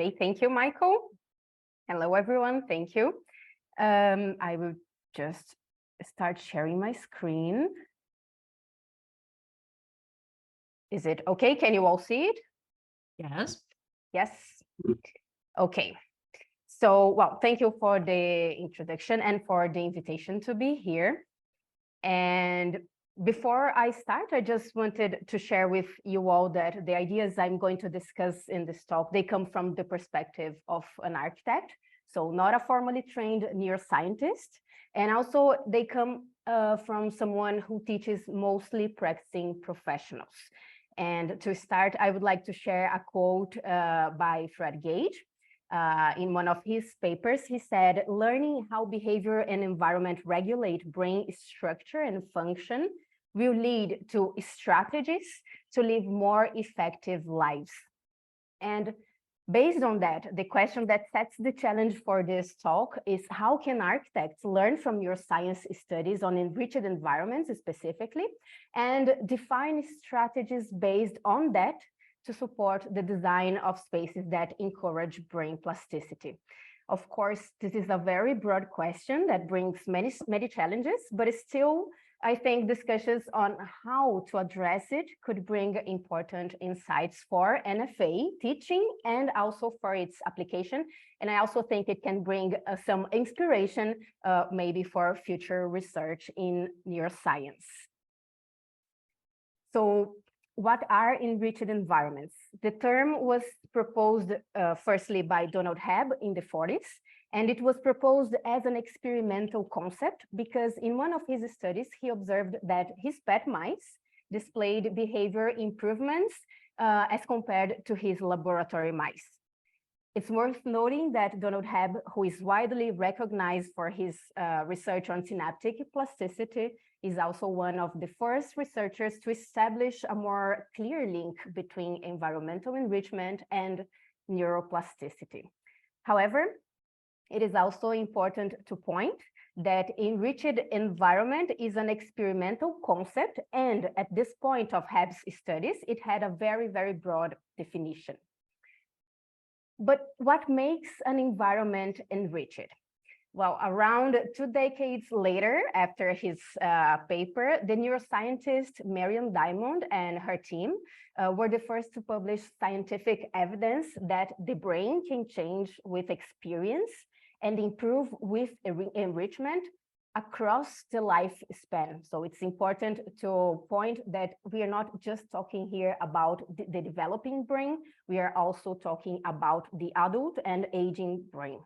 Okay, thank you, Michael. Hello, everyone. Thank you. I will just start sharing my screen. Is it okay? Can you all see it? Yes. Yes. Okay. So, well, thank you for the introduction and for the invitation to be here. And before I start, I just wanted to share with you all that the ideas I'm going to discuss in this talk, they come from the perspective of an architect, so not a formally trained neuroscientist. And also they come from someone who teaches mostly practicing professionals. And to start, I would like to share a quote by Fred Gage. In one of his papers, he said, learning how behavior and environment regulate brain structure and function will lead to strategies to live more effective lives. And based on that, the question that sets the challenge for this talk is how can architects learn from your science studies on enriched environments specifically and define strategies based on that to support the design of spaces that encourage brain plasticity. Of course, this is a very broad question that brings many challenges, but still, I think discussions on how to address it could bring important insights for NFA teaching and also for its application. And I also think it can bring some inspiration maybe for future research in neuroscience. So, what are enriched environments? The term was proposed firstly by Donald Hebb in the 40s, and it was proposed as an experimental concept because in one of his studies, he observed that his pet mice displayed behavior improvements as compared to his laboratory mice. It's worth noting that Donald Hebb, who is widely recognized for his research on synaptic plasticity, is also one of the first researchers to establish a more clear link between environmental enrichment and neuroplasticity. However, it is also important to point that enriched environment is an experimental concept, and at this point of Hebb's studies, it had a very, very broad definition. But what makes an environment enriched? Well, around 2 decades later, after his paper, the neuroscientist Marion Diamond and her team were the first to publish scientific evidence that the brain can change with experience and improve with enrichment across the lifespan. So it's important to point that we are not just talking here about the developing brain, we are also talking about the adult and aging brain.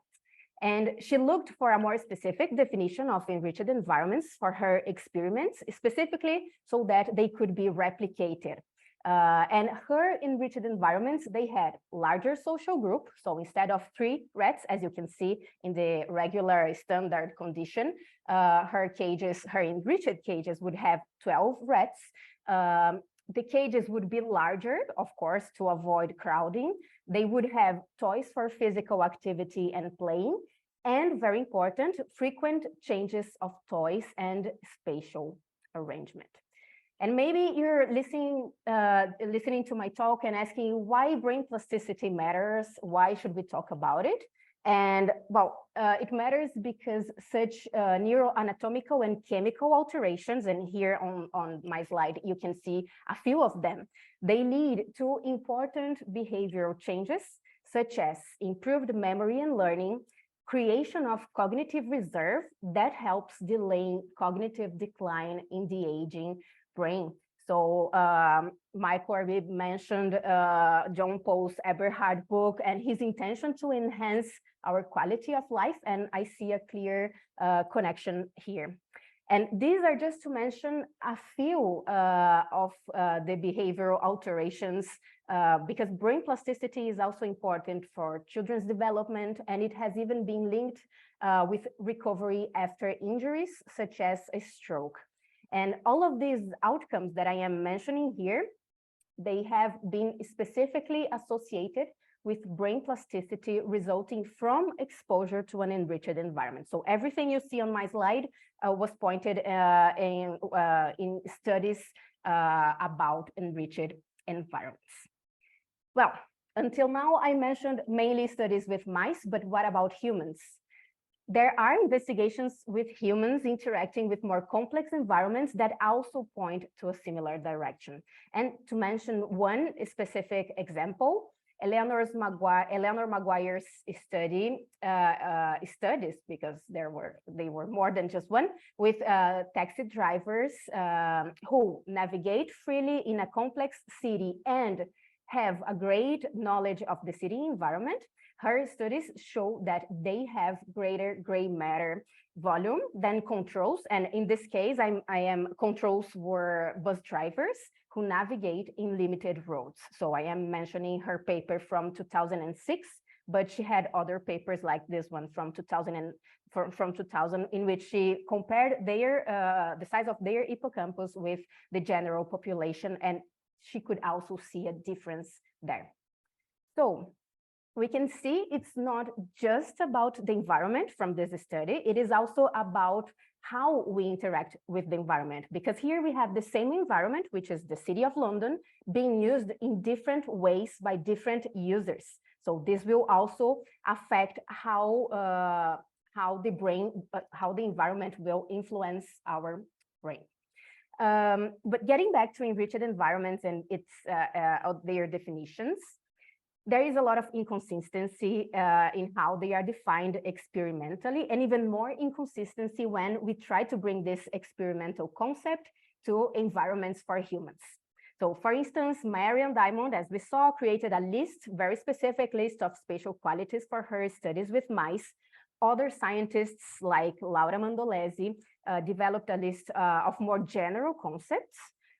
And she looked for a more specific definition of enriched environments for her experiments, specifically so that they could be replicated. And her enriched environments, they had larger social group. So instead of 3 rats, as you can see in the regular standard condition, her enriched cages would have 12 rats. The cages would be larger, of course, to avoid crowding. They would have toys for physical activity and playing, and very important, frequent changes of toys and spatial arrangement. And maybe you're listening to my talk and asking why brain plasticity matters, why should we talk about it? And well, it matters because such neuroanatomical and chemical alterations, and here on my slide, you can see a few of them, they lead to important behavioral changes, such as improved memory and learning, creation of cognitive reserve that helps delaying cognitive decline in the aging brain. So Michael already mentioned John Paul's Eberhard book and his intention to enhance our quality of life, and I see a clear connection here. And these are just to mention a few of the behavioral alterations, because brain plasticity is also important for children's development, and it has even been linked with recovery after injuries, such as a stroke. And all of these outcomes that I am mentioning here, they have been specifically associated with brain plasticity resulting from exposure to an enriched environment. So everything you see on my slide was pointed in studies about enriched environments. Well, Until now, I mentioned mainly studies with mice, but what about humans? There are investigations with humans interacting with more complex environments that also point to a similar direction. And to mention one specific example, Eleanor Maguire's studies, because they were more than just one, with taxi drivers who navigate freely in a complex city and have a great knowledge of the city environment. Her studies show that they have greater gray matter volume than controls. And in this case, controls were bus drivers who navigate in limited roads. So I am mentioning her paper from 2006, but she had other papers like this one from 2000, in which she compared the size of their hippocampus with the general population, and she could also see a difference there. So we can see it's not just about the environment from this study, it is also about how we interact with the environment, because here we have the same environment, which is the City of London, being used in different ways by different users. So this will also affect how the environment will influence our brain. But getting back to enriched environments and their definitions, there is a lot of inconsistency in how they are defined experimentally, and even more inconsistency when we try to bring this experimental concept to environments for humans. So for instance, Marian Diamond, as we saw, created a list, very specific list of spatial qualities for her studies with mice. Other scientists like Laura Mandolesi developed a list of more general concepts,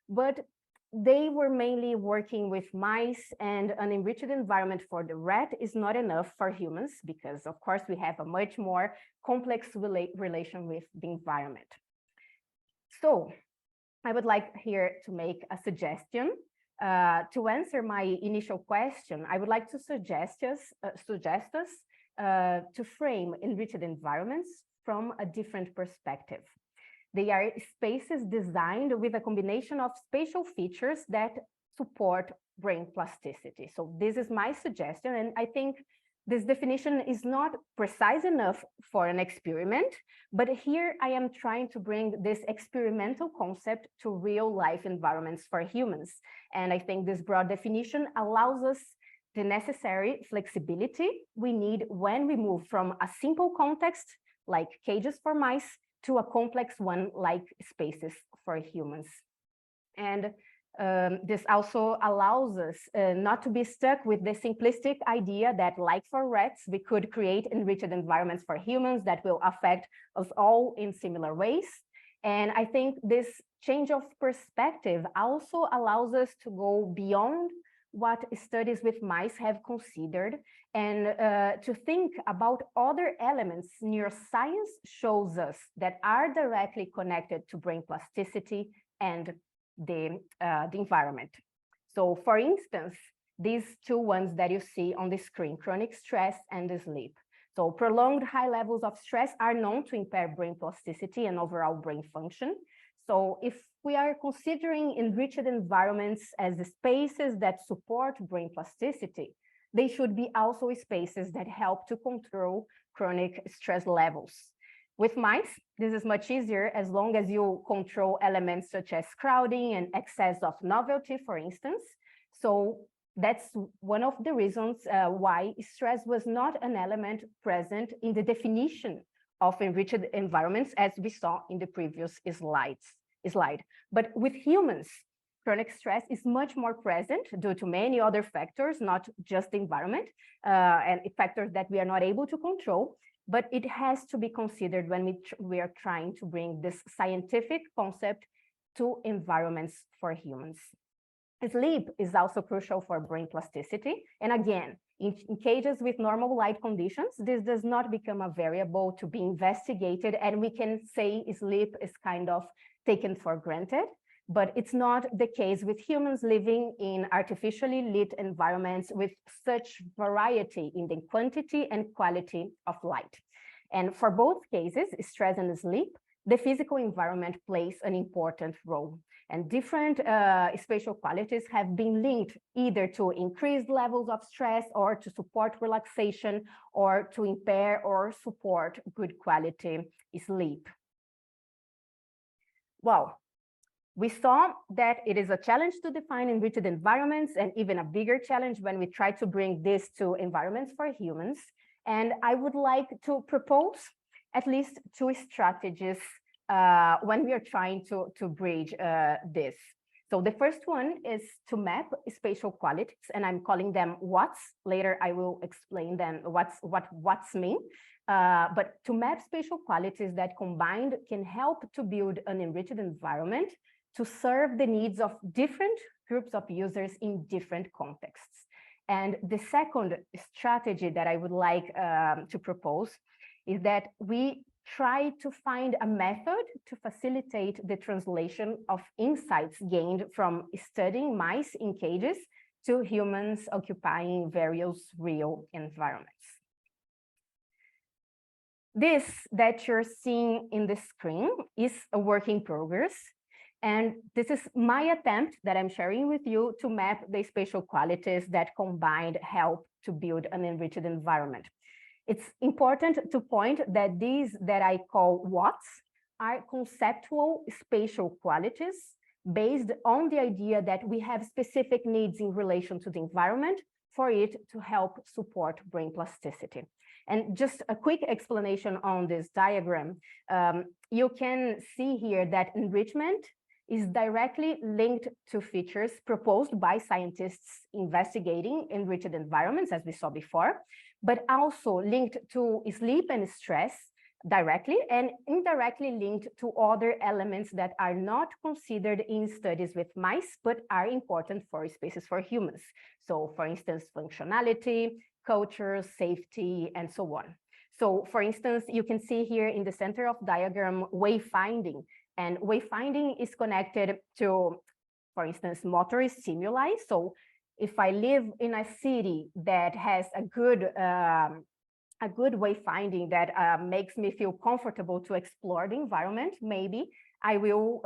but they were mainly working with mice, and an enriched environment for the rat is not enough for humans because, of course, we have a much more complex relation with the environment. So I would like here to make a suggestion. To answer my initial question, I would like to suggest us to frame enriched environments from a different perspective. They are spaces designed with a combination of spatial features that support brain plasticity. So this is my suggestion, and I think this definition is not precise enough for an experiment, but here I am trying to bring this experimental concept to real life environments for humans. And I think this broad definition allows us the necessary flexibility we need when we move from a simple context like cages for mice to a complex one like spaces for humans. And this also allows us not to be stuck with the simplistic idea that, like for rats, we could create enriched environments for humans that will affect us all in similar ways. And I think this change of perspective also allows us to go beyond what studies with mice have considered and to think about other elements neuroscience shows us that are directly connected to brain plasticity and the environment. So for instance, these two ones that you see on the screen, chronic stress and sleep. So prolonged high levels of stress are known to impair brain plasticity and overall brain function. So if we are considering enriched environments as the spaces that support brain plasticity, they should be also spaces that help to control chronic stress levels. With mice, this is much easier as long as you control elements such as crowding and excess of novelty, for instance. So that's one of the reasons why stress was not an element present in the definition of enriched environments, as we saw in the previous slide. But with humans, chronic stress is much more present due to many other factors, not just the environment, and factors that we are not able to control, but it has to be considered when we are trying to bring this scientific concept to environments for humans. Sleep is also crucial for brain plasticity. And again, in cages with normal light conditions, this does not become a variable to be investigated, and we can say sleep is kind of taken for granted, but it's not the case with humans living in artificially lit environments with such variety in the quantity and quality of light. And for both cases, stress and sleep, the physical environment plays an important role. And different spatial qualities have been linked either to increased levels of stress or to support relaxation or to impair or support good quality sleep. Well, we saw that it is a challenge to define enriched environments and even a bigger challenge when we try to bring this to environments for humans. And I would like to propose at least 2 strategies when we are trying to bridge this. So the first one is to map spatial qualities, and I'm calling them what's. Later, I will explain them what's mean. But to map spatial qualities that combined can help to build an enriched environment to serve the needs of different groups of users in different contexts. And the second strategy that I would like to propose is that we try to find a method to facilitate the translation of insights gained from studying mice in cages to humans occupying various real environments. This that you're seeing in the screen is a work in progress. And this is my attempt that I'm sharing with you to map the spatial qualities that combined help to build an enriched environment. It's important to point that these that I call what's are conceptual spatial qualities based on the idea that we have specific needs in relation to the environment for it to help support brain plasticity. And just a quick explanation on this diagram, you can see here that enrichment is directly linked to features proposed by scientists investigating enriched environments, as we saw before, but also linked to sleep and stress directly and indirectly linked to other elements that are not considered in studies with mice, but are important for spaces for humans. So for instance, functionality, culture, safety, and so on. So for instance, you can see here in the center of diagram, wayfinding. And wayfinding is connected to, for instance, motor stimuli. So if I live in a city that has a good wayfinding that makes me feel comfortable to explore the environment, maybe I will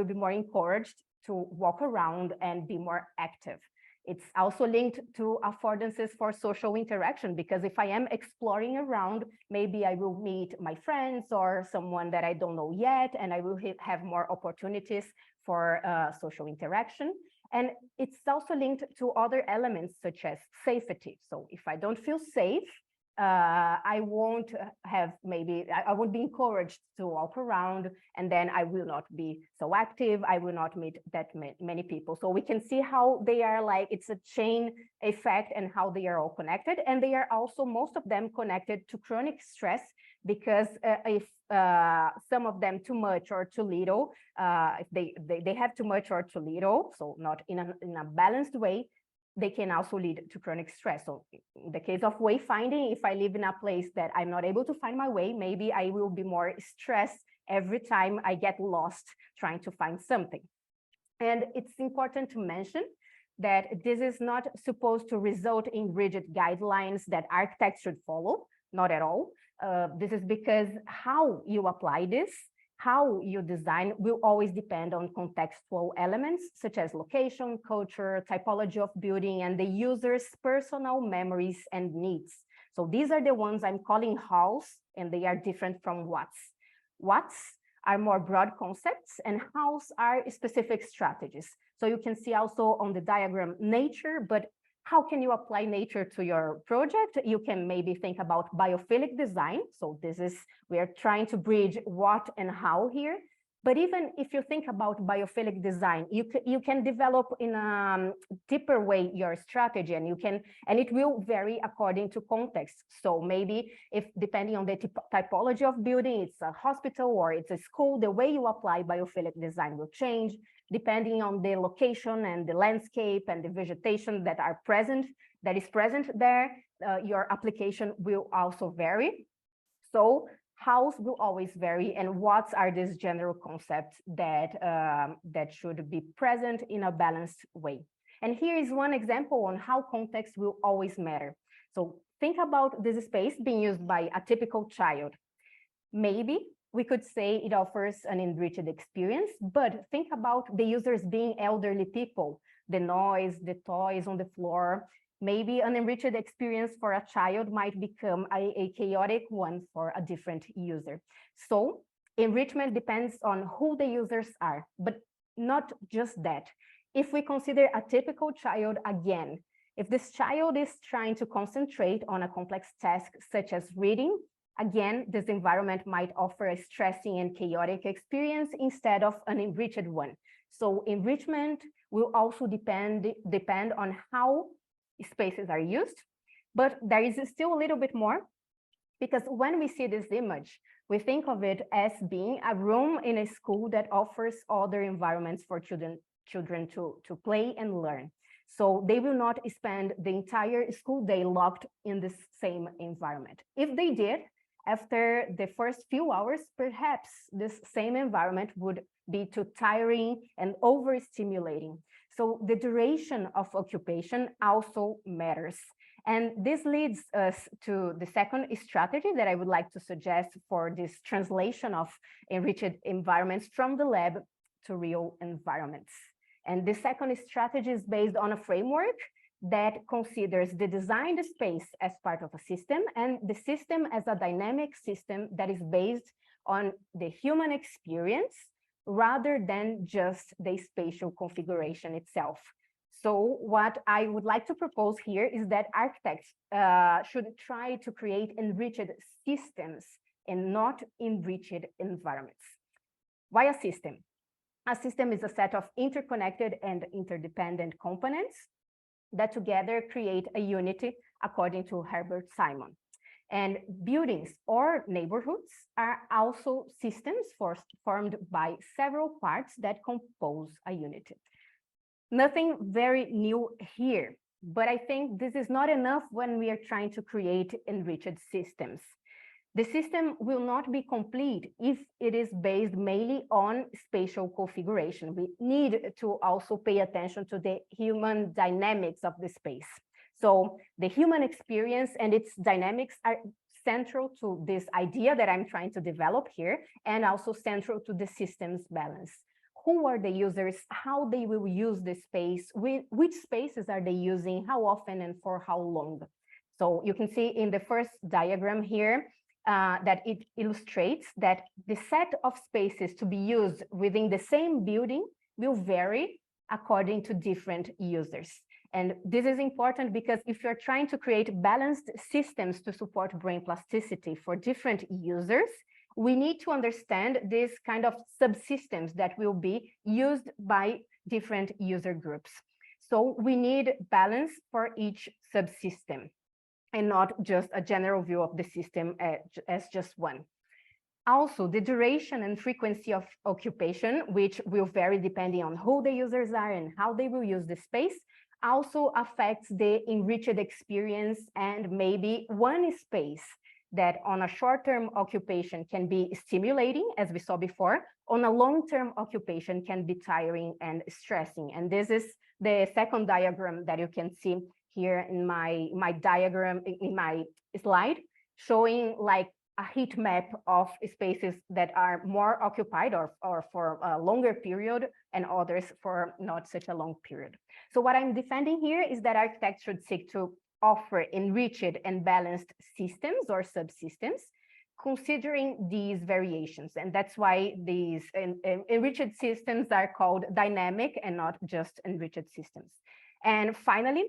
be more encouraged to walk around and be more active. It's also linked to affordances for social interaction, because if I am exploring around, maybe I will meet my friends or someone that I don't know yet, and I will have more opportunities for social interaction. And it's also linked to other elements such as safety. So if I don't feel safe, I won't be encouraged to walk around, and then I will not be so active. I will not meet that many people. So we can see how they are like, it's a chain effect and how they are all connected. And they are also, most of them, connected to chronic stress, because if some of them too much or too little, if they have too much or too little, so not in a balanced way, they can also lead to chronic stress. So in the case of wayfinding, if I live in a place that I'm not able to find my way, maybe I will be more stressed every time I get lost trying to find something. And it's important to mention that this is not supposed to result in rigid guidelines that architects should follow, not at all. This is because how you apply this, how you design, will always depend on contextual elements such as location, culture, typology of building, and the user's personal memories and needs. So these are the ones I'm calling hows, and they are different from what's. What's are more broad concepts, and hows are specific strategies. So you can see also on the diagram nature, but how can you apply nature to your project? You can maybe think about biophilic design. So we are trying to bridge what and how here. But even if you think about biophilic design, you can develop in a deeper way your strategy, and it will vary according to context. So maybe if depending on the typology of building, it's a hospital or it's a school, the way you apply biophilic design will change. Depending on the location and the landscape and the vegetation that is present there, your application will also vary. So hows will always vary, and what are these general concepts that should be present in a balanced way. And here is one example on how context will always matter. So think about this space being used by a typical child. Maybe we could say it offers an enriched experience, but think about the users being elderly people, the noise, the toys on the floor. Maybe an enriched experience for a child might become a chaotic one for a different user. So enrichment depends on who the users are, but not just that. If we consider a typical child again, if this child is trying to concentrate on a complex task such as reading, again, this environment might offer a stressing and chaotic experience instead of an enriched one. So enrichment will also depend on how spaces are used, but there is still a little bit more, because when we see this image, we think of it as being a room in a school that offers other environments for children to play and learn. So they will not spend the entire school day locked in this same environment. If they did, after the first few hours, perhaps this same environment would be too tiring and overstimulating. So the duration of occupation also matters. And this leads us to the second strategy that I would like to suggest for this translation of enriched environments from the lab to real environments. And the second strategy is based on a framework that considers the designed space as part of a system and the system as a dynamic system that is based on the human experience rather than just the spatial configuration itself. So what I would like to propose here is that architects should try to create enriched systems and not enriched environments. Why a system? A system is a set of interconnected and interdependent components that together create a unity, according to Herbert Simon. And buildings or neighborhoods are also systems formed by several parts that compose a unity. Nothing very new here, but I think this is not enough when we are trying to create enriched systems. The system will not be complete if it is based mainly on spatial configuration. We need to also pay attention to the human dynamics of the space. So the human experience and its dynamics are central to this idea that I'm trying to develop here, and also central to the system's balance. Who are the users, how they will use the space, which spaces are they using, how often and for how long. So you can see in the first diagram here that it illustrates that the set of spaces to be used within the same building will vary according to different users. And this is important because if you're trying to create balanced systems to support brain plasticity for different users, we need to understand this kind of subsystems that will be used by different user groups. So we need balance for each subsystem and not just a general view of the system as just one. Also, the duration and frequency of occupation, which will vary depending on who the users are and how they will use the space, also affects the enriched experience, and maybe one space that on a short-term occupation can be stimulating, as we saw before, on a long-term occupation can be tiring and stressing. And this is the second diagram that you can see here in my diagram, in my slide, showing like a heat map of spaces that are more occupied or for a longer period and others for not such a long period. So what I'm defending here is that architects should seek to offer enriched and balanced systems or subsystems, considering these variations. And that's why these enriched systems are called dynamic and not just enriched systems. And finally,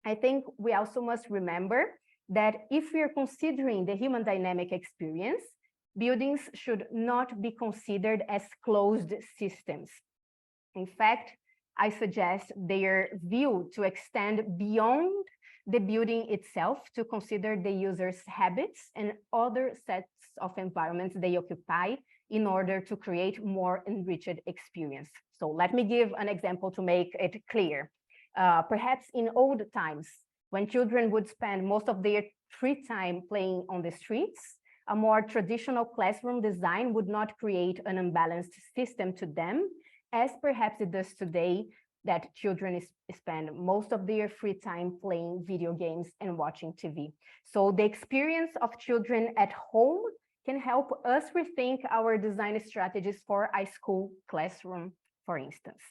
I think we also must remember that if we are considering the human dynamic experience, buildings should not be considered as closed systems. In fact, I suggest their view to extend beyond the building itself to consider the user's habits and other sets of environments they occupy in order to create more enriched experience. So let me give an example to make it clear. Perhaps in old times, when children would spend most of their free time playing on the streets, a more traditional classroom design would not create an unbalanced system to them, as perhaps it does today, that children spend most of their free time playing video games and watching TV. So the experience of children at home can help us rethink our design strategies for a school classroom, for instance.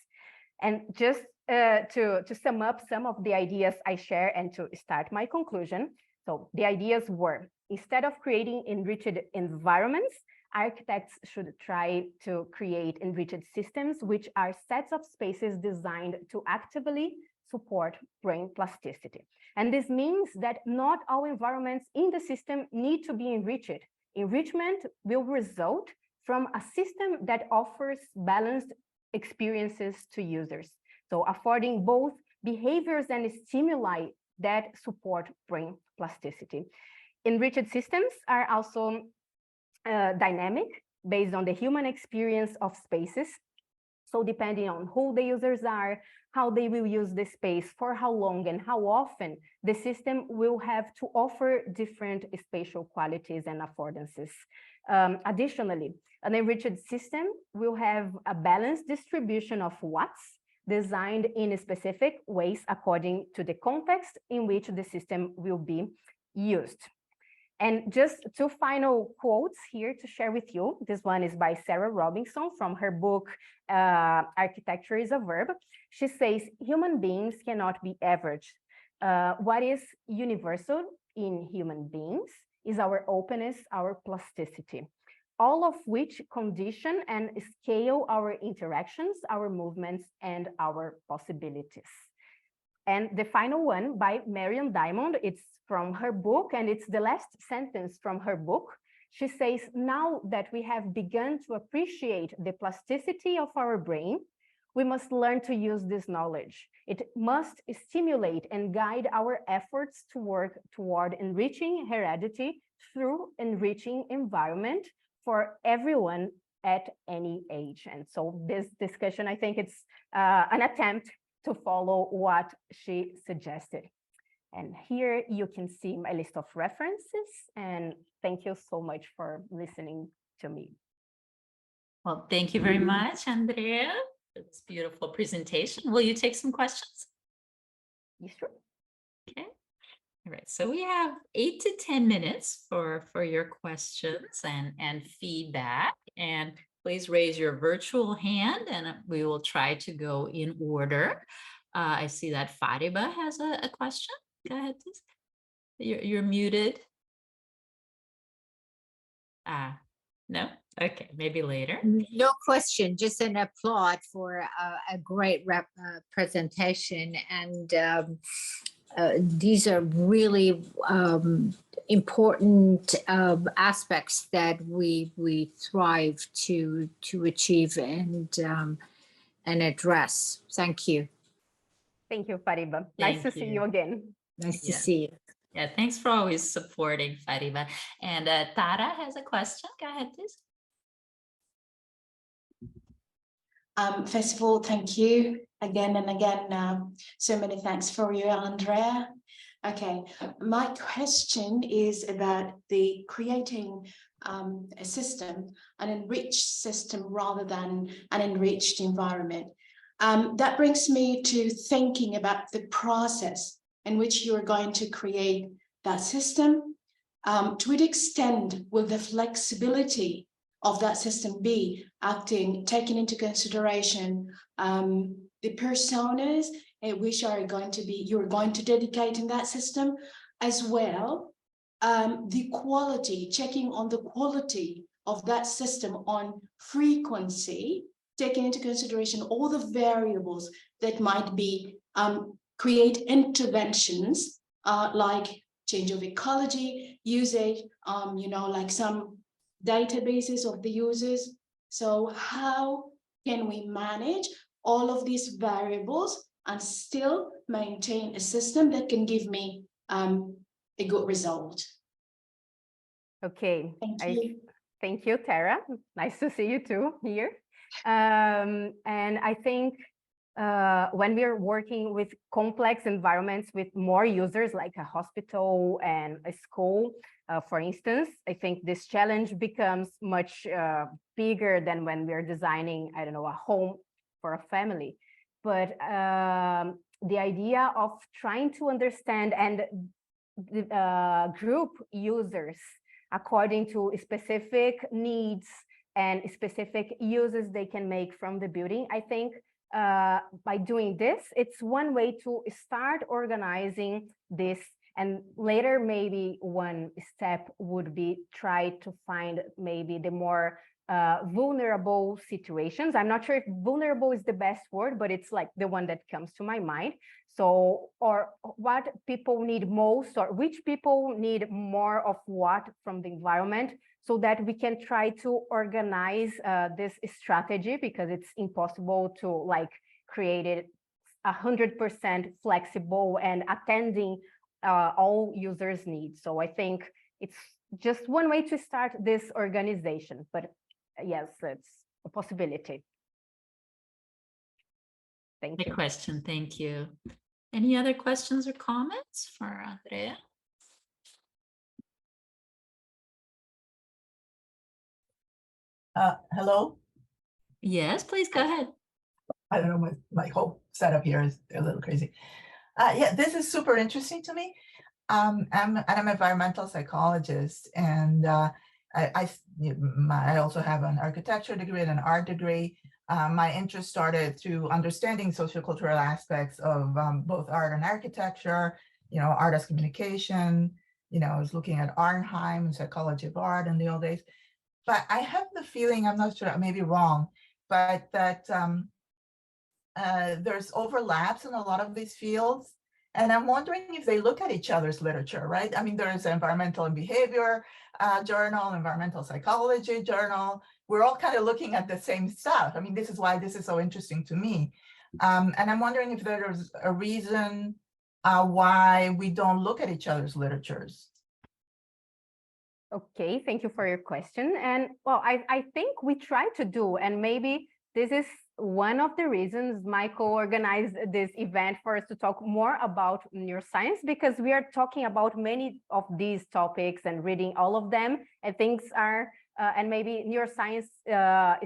And just to sum up some of the ideas I share and to start my conclusion. So the ideas were, instead of creating enriched environments, architects should try to create enriched systems, which are sets of spaces designed to actively support brain plasticity. And this means that not all environments in the system need to be enriched. Enrichment will result from a system that offers balanced experiences to users. So affording both behaviors and stimuli that support brain plasticity. Enriched systems are also dynamic based on the human experience of spaces. So depending on who the users are, how they will use the space, for how long and how often, the system will have to offer different spatial qualities and affordances. Additionally, an enriched system will have a balanced distribution of watts designed in specific ways according to the context in which the system will be used. And just two final quotes here to share with you. This one is by Sarah Robinson from her book, Architecture is a Verb. She says, human beings cannot be average. What is universal in human beings is our openness, our plasticity, all of which condition and scale our interactions, our movements, and our possibilities. And the final one by Marian Diamond, it's from her book, and it's the last sentence from her book. She says, now that we have begun to appreciate the plasticity of our brain, we must learn to use this knowledge. It must stimulate and guide our efforts to work toward enriching heredity through enriching environment for everyone at any age. And so this discussion, I think it's an attempt to follow what she suggested. And here you can see my list of references, and thank you so much for listening to me. Well, thank you very much, Andréa. It's a beautiful presentation. Will you take some questions? Yes, sure. Okay. All right. So we have 8 to 10 minutes for your questions and feedback. And please raise your virtual hand and we will try to go in order. I see that Paiva has a question. Go ahead, please. You're muted. No? Okay, maybe later. No question, just an applaud for a great presentation. And these are really important aspects that we thrive to achieve and address. Thank you. Thank you, Paiva. Nice to see you again. Nice to see you. Yeah, thanks for always supporting, Paiva. And Tara has a question. Go ahead, please. First of all, thank you again and again. So many thanks for you, Andréa. Okay, my question is about the creating a system, an enriched system rather than an enriched environment. That brings me to thinking about the process in which you are going to create that system. To what extent will the flexibility of that system be taking into consideration the personas which are going to be, you're going to dedicate in that system, as well the quality, checking on the quality of that system on frequency, taking into consideration all the variables that might be create interventions like change of ecology, usage, like some databases of the users. So how can we manage all of these variables and still maintain a system that can give me a good result? Okay. Thank you, Tara. Nice to see you too here. And I think when we're working with complex environments with more users, like a hospital and a school, for instance, I think this challenge becomes much bigger than when we're designing, I don't know, a home for a family. But the idea of trying to understand and group users according to specific needs and specific uses they can make from the building. I think by doing this, it's one way to start organizing this. And later, maybe one step would be try to find maybe the more vulnerable situations. I'm not sure if vulnerable is the best word, but it's like the one that comes to my mind. So, or what people need most, or which people need more of what from the environment, so that we can try to organize this strategy, because it's impossible to like create it 100% flexible and attending all users' needs. So I think it's just one way to start this organization, but yes, it's a possibility. Thank you. Good question. Thank you. Any other questions or comments for Andréa? Hello. Yes, please go ahead. I don't know, my whole setup here is a little crazy. Yeah, this is super interesting to me. I'm an environmental psychologist, and I also have an architecture degree and an art degree. My interest started through understanding sociocultural aspects of both art and architecture, art as communication. I was looking at Arnheim and psychology of art in the old days. But I have the feeling, I'm not sure, I may be wrong, but that there's overlaps in a lot of these fields. And I'm wondering if they look at each other's literature, right? I mean, there's an environmental and behavior journal, environmental psychology journal. We're all kind of looking at the same stuff. I mean, this is why this is so interesting to me. And I'm wondering if there's a reason why we don't look at each other's literatures. Okay, thank you for your question. And well, I think we try to do, and maybe this is one of the reasons Michael organized this event for us to talk more about neuroscience, because we are talking about many of these topics and reading all of them, and things are, and maybe neuroscience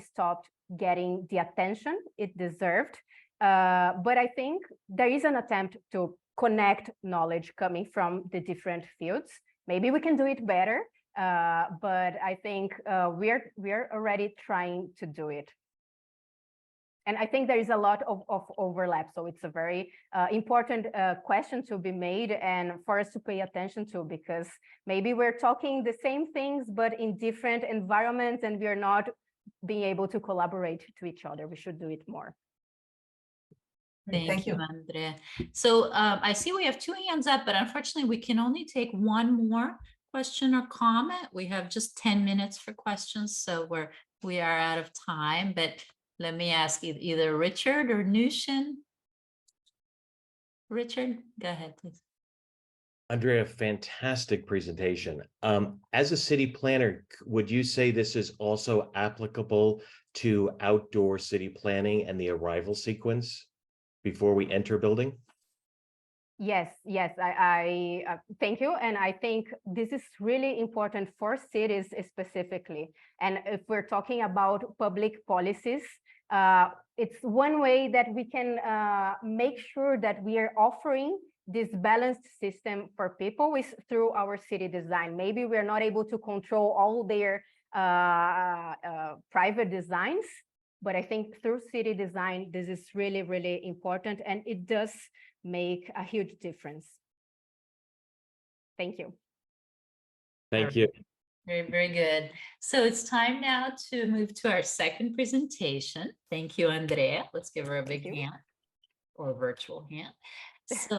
stopped getting the attention it deserved. But I think there is an attempt to connect knowledge coming from the different fields. Maybe we can do it better. But I think we are already trying to do it. And I think there is a lot of overlap. So it's a very important question to be made and for us to pay attention to, because maybe we're talking the same things, but in different environments, and we are not being able to collaborate to each other. We should do it more. Thank you, Andrea. So I see we have 2 hands up, but unfortunately we can only take one more question or comment. We have just 10 minutes for questions, so we are out of time, but let me ask either Richard or Nushin. Richard, go ahead, please. Andrea, fantastic presentation. As a city planner, would you say this is also applicable to outdoor city planning and the arrival sequence before we enter a building? Yes, I thank you. And I think this is really important for cities specifically. And if we're talking about public policies, it's one way that we can make sure that we are offering this balanced system for people is through our city design. Maybe we're not able to control all their private designs, but I think through city design, this is really, really important, and it does make a huge difference. Thank you. Thank you. Very, very good. So it's time now to move to our second presentation. Thank you, Andrea. Let's give her a big hand or virtual hand. So